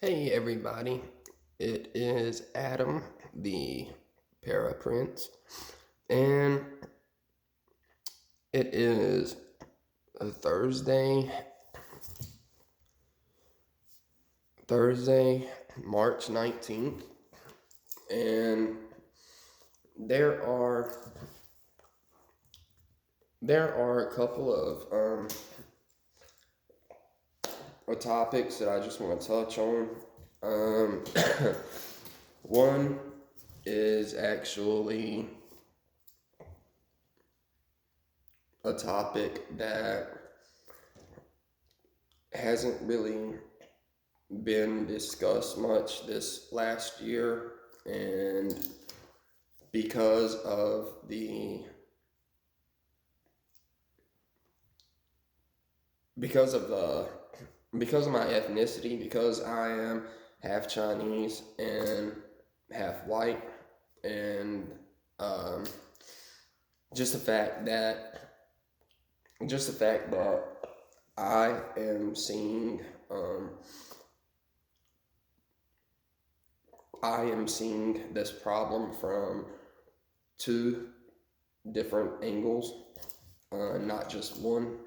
Hey everybody, it is Adam, the Para Prince, and it is a Thursday, March 19th, and there are a couple of topics that I just want to touch on. One is actually a topic that hasn't really been discussed much this last year, and because of the because of the because of my ethnicity, because I am half Chinese and half white, and um, just the fact that I am seeing this problem from two different angles, not just one.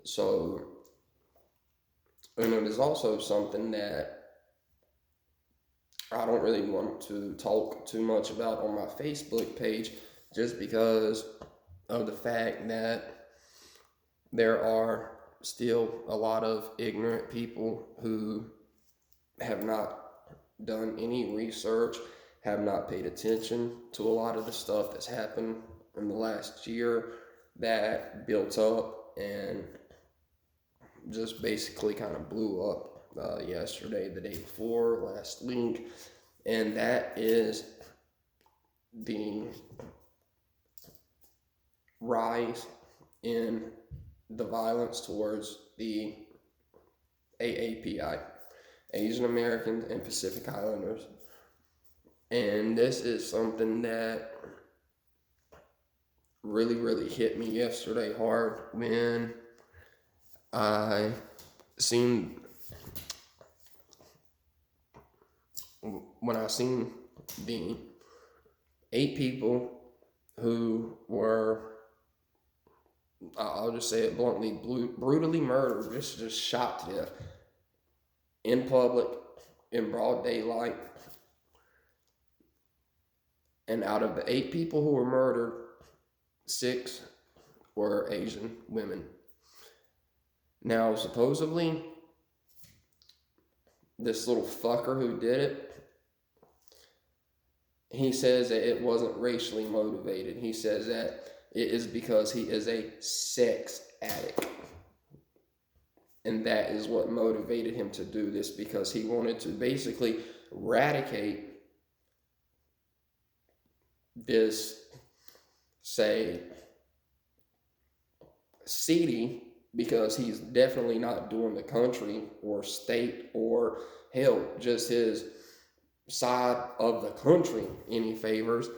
So, and it is also something that I don't really want to talk too much about on my Facebook page, just because of the fact that there are still a lot of ignorant people who have not done any research, have not paid attention to a lot of the stuff that's happened in the last year that built up and just basically kind of blew up yesterday, the day before, last week, and that is the rise in the violence towards the AAPI, Asian Americans and Pacific Islanders. And this is something that really hit me yesterday hard when I seen the 8 people who were, I'll just say it bluntly, brutally murdered, just shot to death in public, in broad daylight. And out of the 8 people who were murdered, 6 were Asian women. Now, supposedly, this little fucker who did it, he says that it wasn't racially motivated. He says that it is because he is a sex addict. And that is what motivated him to do this, because he wanted to basically eradicate this, say, seedy, because he's definitely not doing the country or state or hell, just his side of the country any favors.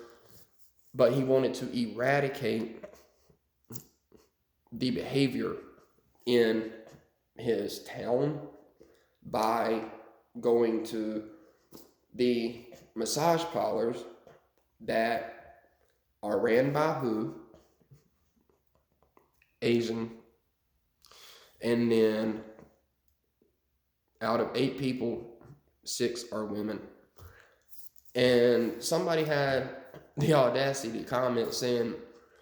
But he wanted to eradicate the behavior in his town by going to the massage parlors that are ran by who? Asian. And then out of 8 people, 6 are women. And somebody had the audacity to comment saying,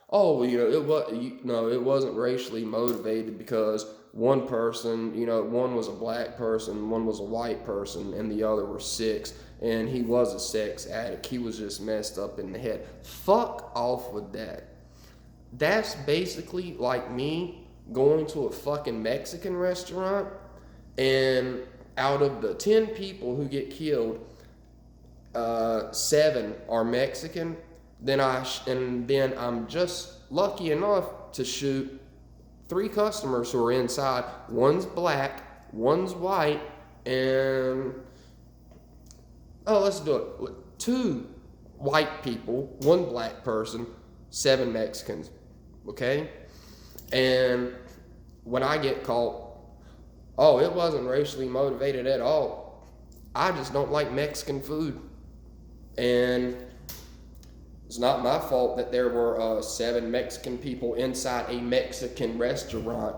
"Oh, it wasn't racially motivated because one person, one was a black person, one was a white person, and the other were 6, and he was a sex addict. He was just messed up in the head." Fuck off with that. That's basically like me going to a fucking Mexican restaurant, and out of the 10 people who get killed, 7 are Mexican. Then I'm just lucky enough to shoot 3 customers who are inside. One's black, one's white, and let's do it. 2 white people, 1 black person, 7 Mexicans. Okay? And when I get caught, "Oh, it wasn't racially motivated at all." I just don't like Mexican food. And it's not my fault that there were 7 Mexican people inside a Mexican restaurant.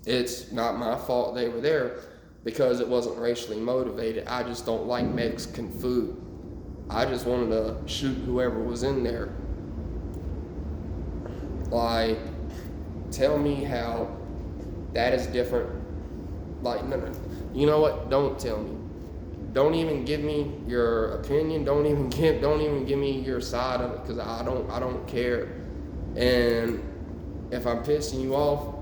It's not my fault they were there because it wasn't racially motivated. I just don't like Mexican food. I just wanted to shoot whoever was in there. Like, tell me how that is different. Like, no. You know what? Don't tell me. Don't even give me your opinion. Don't even give me your side of it, because I don't care. And if I'm pissing you off,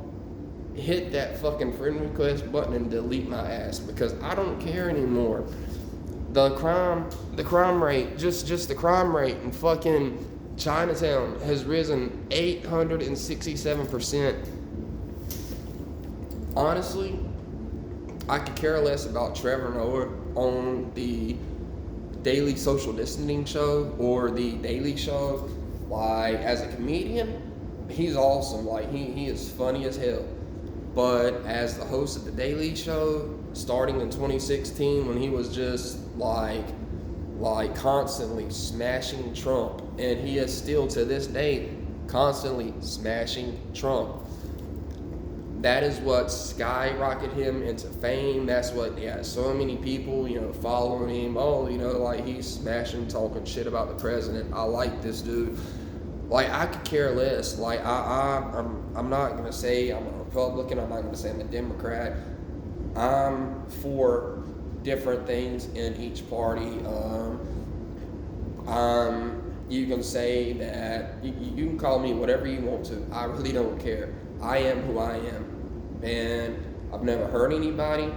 hit that fucking friend request button and delete my ass, because I don't care anymore. The crime rate, just the crime rate in fucking Chinatown has risen 867%. Honestly, I could care less about Trevor Noah on the Daily Social Distancing Show or the Daily Show. Like, as a comedian, he's awesome. Like, he is funny as hell. But as the host of the Daily Show, starting in 2016, when he was just like constantly smashing Trump, and he is still to this day constantly smashing Trump. That is what skyrocketed him into fame. That's what, so many people, following him. Oh, like, he's smashing, talking shit about the president. I like this dude. Like, I could care less. Like, I'm not gonna say I'm a Republican. I'm not gonna say I'm a Democrat. I'm for different things in each party. You can say that, you can call me whatever you want to. I really don't care. I am who I am, and I've never hurt anybody.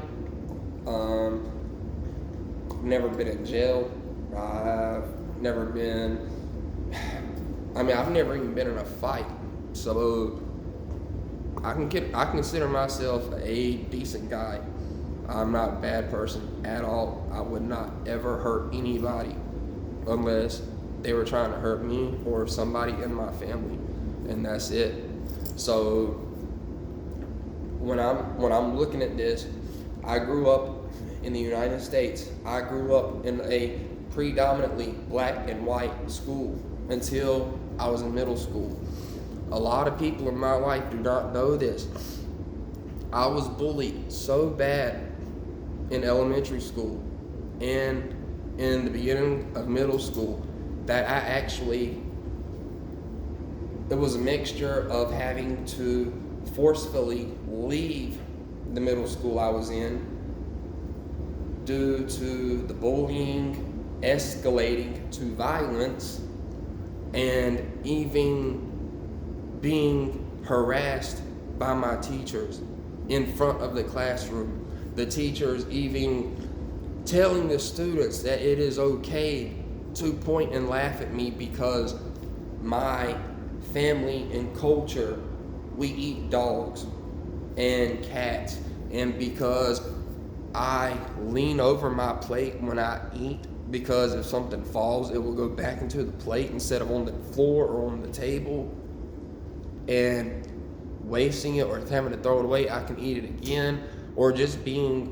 Never been in jail. I've never even been in a fight. So I consider myself a decent guy. I'm not a bad person at all. I would not ever hurt anybody unless they were trying to hurt me or somebody in my family, and that's it. So when I'm looking at this, I grew up in the United States. I grew up in a predominantly black and white school until I was in middle school. A lot of people in my life do not know this. I was bullied so bad in elementary school and in the beginning of middle school that it was a mixture of having to forcefully leave the middle school I was in due to the bullying escalating to violence, and even being harassed by my teachers in front of the classroom. The teachers even telling the students that it is okay to point and laugh at me because my family and culture, we eat dogs and cats, and because I lean over my plate when I eat, because if something falls, it will go back into the plate instead of on the floor or on the table, and wasting it or having to throw it away, I can eat it again, or just being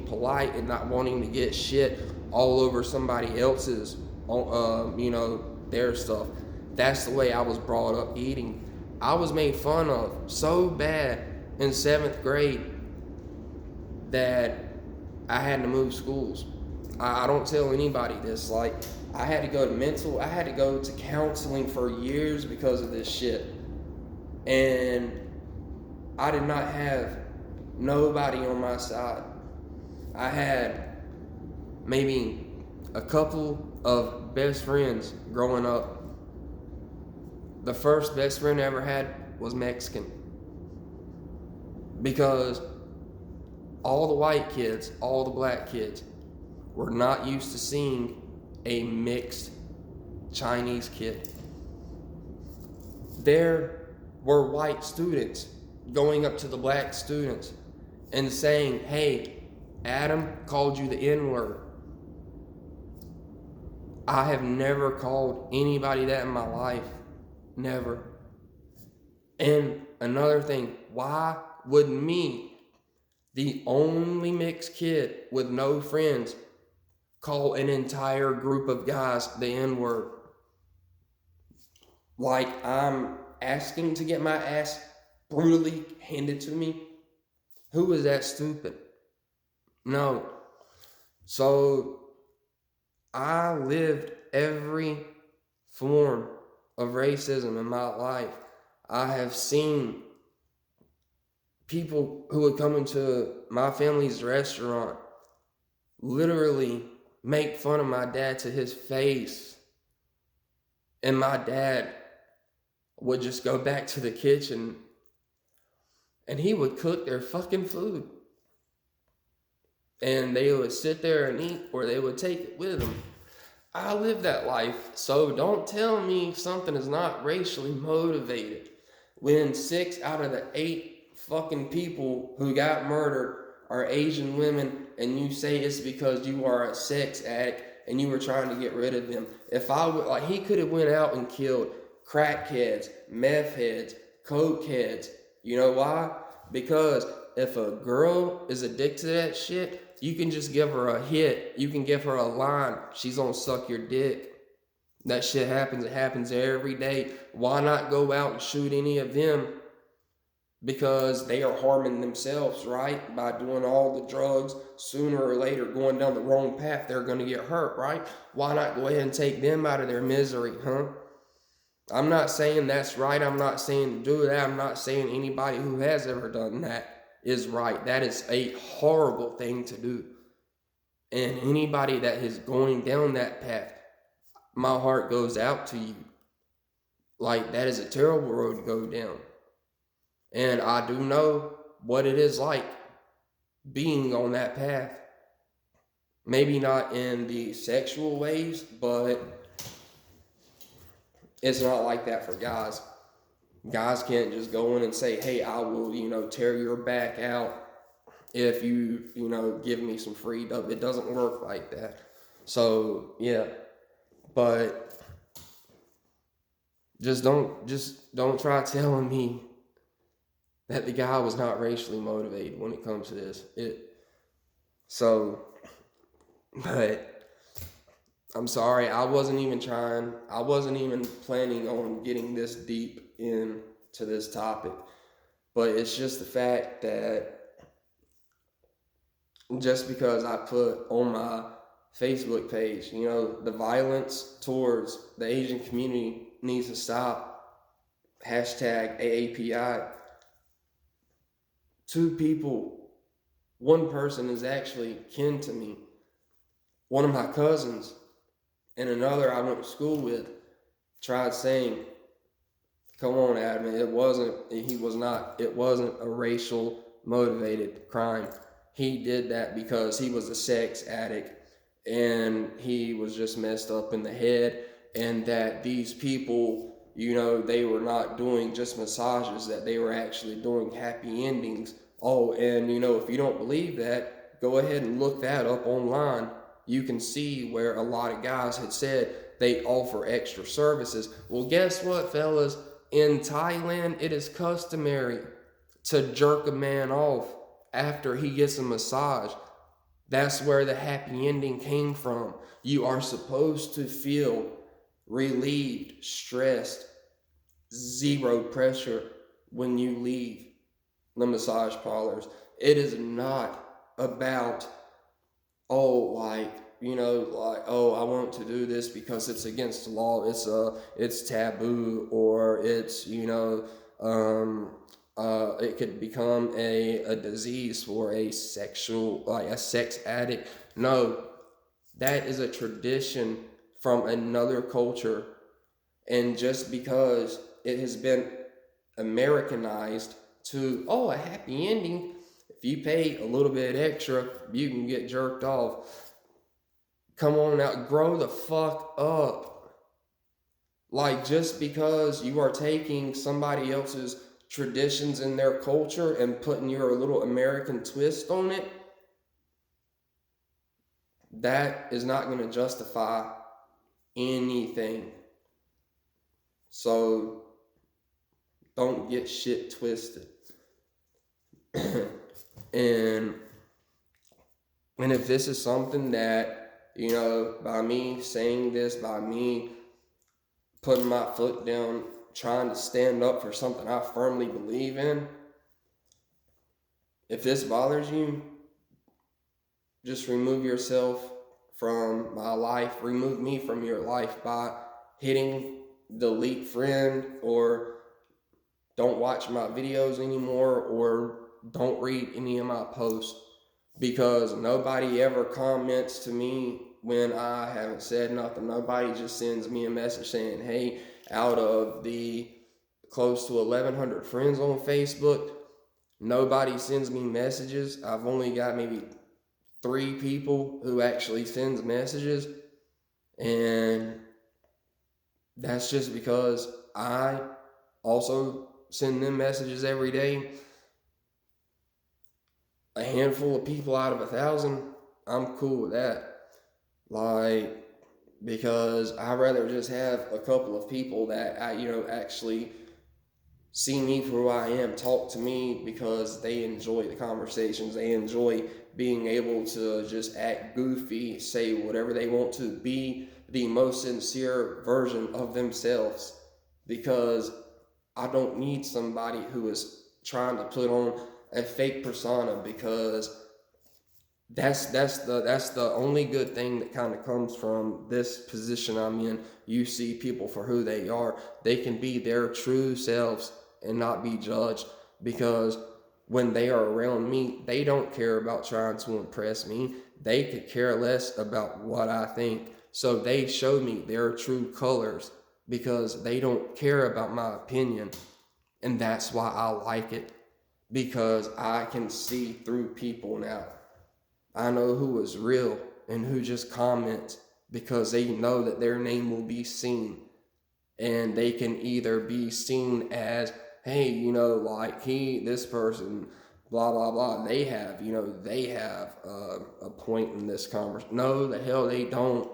polite and not wanting to get shit all over somebody else's, their stuff. That's the way I was brought up eating. I was made fun of so bad in 7th grade that I had to move schools. I don't tell anybody this. Like, I had to go to counseling for years because of this shit. And I did not have nobody on my side. I had maybe a couple of best friends growing up. The first best friend I ever had was Mexican, because all the white kids, all the black kids were not used to seeing a mixed Chinese kid. There were white students going up to the black students and saying, "Hey, Adam called you the N-word." I have never called anybody that in my life. Never. And another thing, why would me, the only mixed kid with no friends, call an entire group of guys the N-word. Like I'm asking to get my ass brutally handed to me. Who is that stupid? No. So I lived every form of racism in my life. I have seen people who would come into my family's restaurant literally make fun of my dad to his face. And my dad would just go back to the kitchen and he would cook their fucking food. And they would sit there and eat, or they would take it with them. I live that life, so don't tell me something is not racially motivated when 6 out of the 8 fucking people who got murdered are Asian women, and you say it's because you are a sex addict and you were trying to get rid of them. If I would, like, he could have went out and killed crackheads, meth heads, coke heads. You know why? Because if a girl is addicted to that shit, you can just give her a hit. You can give her a line. She's gonna suck your dick. That shit happens. It happens every day. Why not go out and shoot any of them? Because they are harming themselves, right? By doing all the drugs. Sooner or later, going down the wrong path, they're gonna get hurt, right? Why not go ahead and take them out of their misery, huh? I'm not saying that's right. I'm not saying to do that. I'm not saying anybody who has ever done that is right. That is a horrible thing to do. And anybody that is going down that path, my heart goes out to you. Like, that is a terrible road to go down. And I do know what it is like being on that path. Maybe not in the sexual ways, but it's not like that for guys. Guys can't just go in and say, hey, I will, tear your back out if you, give me some free dope. It doesn't work like that. So, yeah. But just don't try telling me that the guy was not racially motivated when it comes to this. But I'm sorry, I wasn't even planning on getting this deep into this topic. But it's just the fact that just because I put on my Facebook page, the violence towards the Asian community needs to stop. Hashtag AAPI. 2 people, one person is actually kin to me. One of my cousins and another I went to school with tried saying, come on, Adam, it wasn't a racial motivated crime. He did that because he was a sex addict and he was just messed up in the head, and that these people, they were not doing just massages, that they were actually doing happy endings. Oh, and if you don't believe that, go ahead and look that up online. You can see where a lot of guys had said they offer extra services. Well, guess what, fellas? In Thailand, it is customary to jerk a man off after he gets a massage. That's where the happy ending came from. You are supposed to feel relieved, stressed, zero pressure when you leave the massage parlors. It is not about, I want to do this because it's against the law. It's taboo, or it's, it could become a disease for a sex addict. No, that is a tradition from another culture. And just because it has been Americanized to, a happy ending, if you pay a little bit extra, you can get jerked off. Come on out, grow the fuck up. Like, just because you are taking somebody else's traditions in their culture and putting your little American twist on it, that is not going to justify anything. So don't get shit twisted. And if this is something that, you know, by me saying this, by me putting my foot down, trying to stand up for something I firmly believe in, if this bothers you, just remove yourself from my life. Remove me from your life by hitting delete friend, or don't watch my videos anymore, or don't read any of my posts, because nobody ever comments to me when I haven't said nothing. Nobody just sends me a message saying, hey, out of the close to 1,100 friends on Facebook, nobody sends me messages. I've only got maybe 3 people who actually sends messages, and that's just because I also send them messages every day. A handful of people out of 1,000, I'm cool with that. Like, because I'd rather just have a couple of people that actually see me for who I am, talk to me, because they enjoy the conversations, they enjoy being able to just act goofy, say whatever they want to, be the most sincere version of themselves, because I don't need somebody who is trying to put on a fake persona, because that's the only good thing that kind of comes from this position I'm in. You see people for who they are. They can be their true selves and not be judged, because when they are around me, they don't care about trying to impress me. They could care less about what I think. So they show me their true colors, because they don't care about my opinion. And that's why I like it, because I can see through people now. I know who is real and who just comments because they know that their name will be seen. And they can either be seen as, hey, like this person, blah, blah, blah. They have a point in this conversation. No, the hell they don't.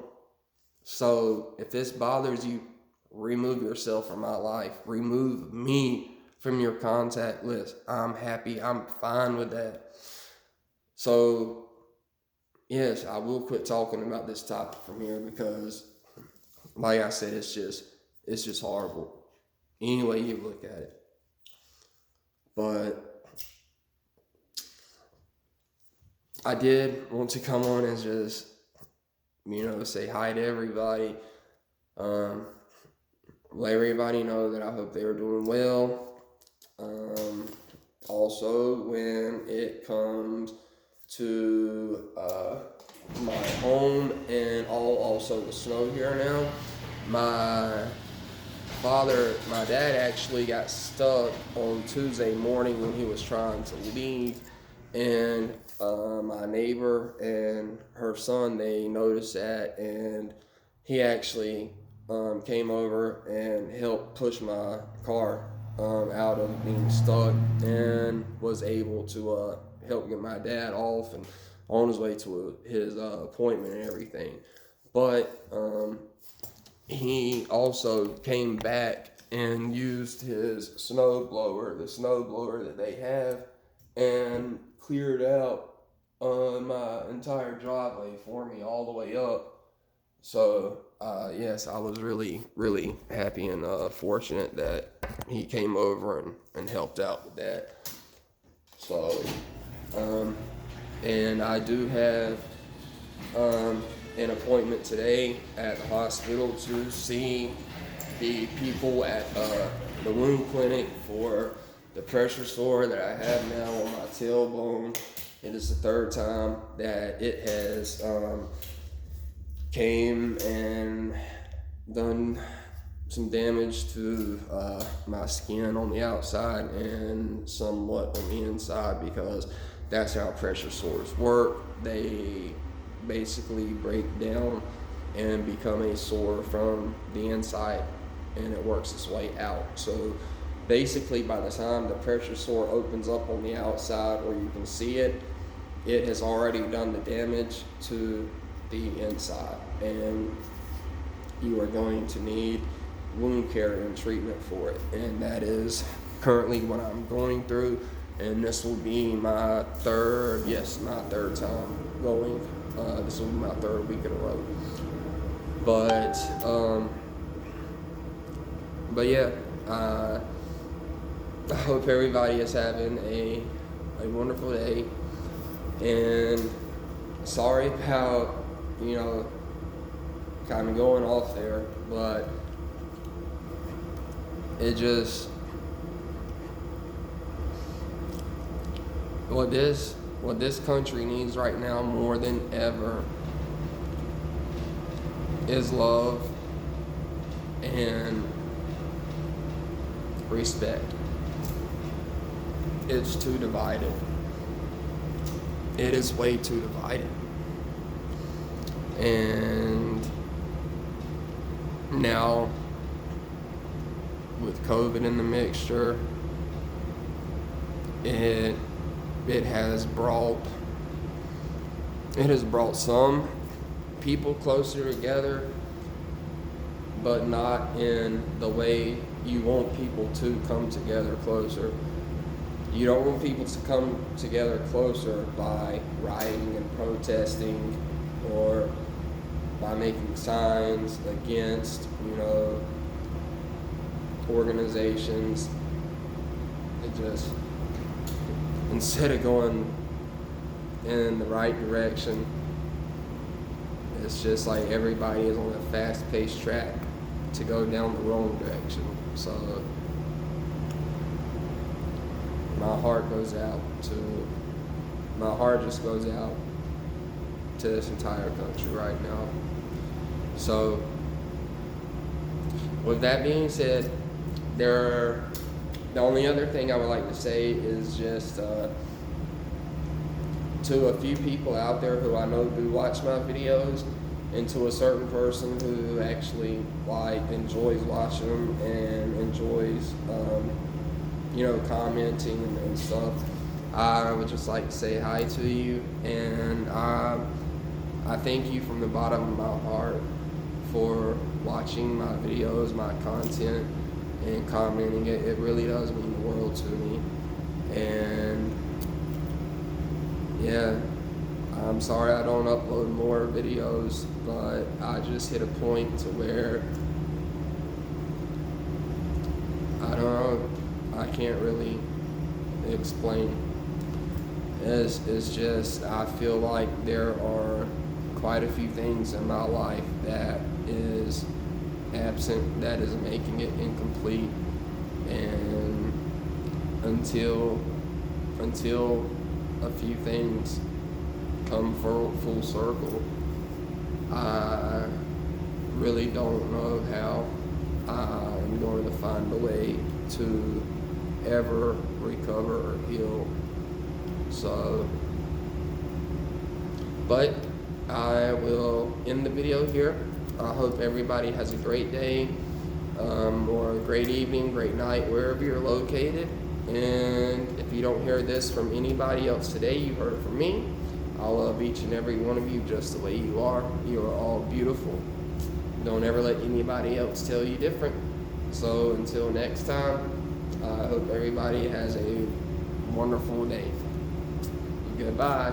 So if this bothers you, remove yourself from my life. Remove me from your contact list. I'm happy. I'm fine with that. So, yes, I will quit talking about this topic from here, because, like I said, it's just horrible. Any way you look at it. But I did want to come on and just, say hi to everybody. Let everybody know that I hope they are doing well. Also, when it comes to my home and also the snow here now, my dad actually got stuck on Tuesday morning when he was trying to leave, and my neighbor and her son, they noticed that, and he actually came over and helped push my car out of being stuck, and was able to help get my dad off and on his way to his appointment and everything. But he also came back and used his snow blower, the snow blower that they have, and cleared out my entire driveway for me all the way up. So, yes, I was really, really happy and fortunate that he came over and helped out with that. So, and I do have an appointment today at the hospital to see the people at the wound clinic for the pressure sore that I have now on my tailbone. It is the 3rd time that it has came and done some damage to my skin on the outside and somewhat on the inside, because that's how pressure sores work. They basically break down and become a sore from the inside, and it works its way out. So basically, by the time the pressure sore opens up on the outside where you can see it, it has already done the damage to the inside, and you are going to need wound care and treatment for it. And that is currently what I'm going through, and this will be my third time going. This will be my third week in a row. But yeah, I hope everybody is having a wonderful day, and sorry about, kind of going off there, but it just, what this country needs right now more than ever is love and respect. It's too divided. It is way too divided. And now, with COVID in the mixture, it has brought some people closer together, but not in the way you want people to come together closer. You don't want people to come together closer by rioting and protesting, or by making signs against, organizations. It just, instead of going in the right direction, it's just like everybody is on a fast-paced track to go down the wrong direction. So my heart just goes out to this entire country right now. So with that being said, the only other thing I would like to say is just to a few people out there who I know do watch my videos, and to a certain person who actually enjoys watching them and enjoys commenting and stuff. I would just like to say hi to you, and I thank you from the bottom of my heart for watching my videos, my content, and commenting it. It really does mean the world to me. And yeah, I'm sorry I don't upload more videos, but I just hit a point to where I don't know, I can't really explain. It's just, I feel like there are quite a few things in my life that is absent, that is making it incomplete, and until a few things come full circle, I really don't know how I'm going to find a way to ever recover or heal. So, but I will end the video here. I hope everybody has a great day, or a great evening, great night, wherever you're located. And if you don't hear this from anybody else today, you heard it from me. I love each and every one of you just the way you are. You are all beautiful. Don't ever let anybody else tell you different. So until next time, I hope everybody has a wonderful day. Goodbye.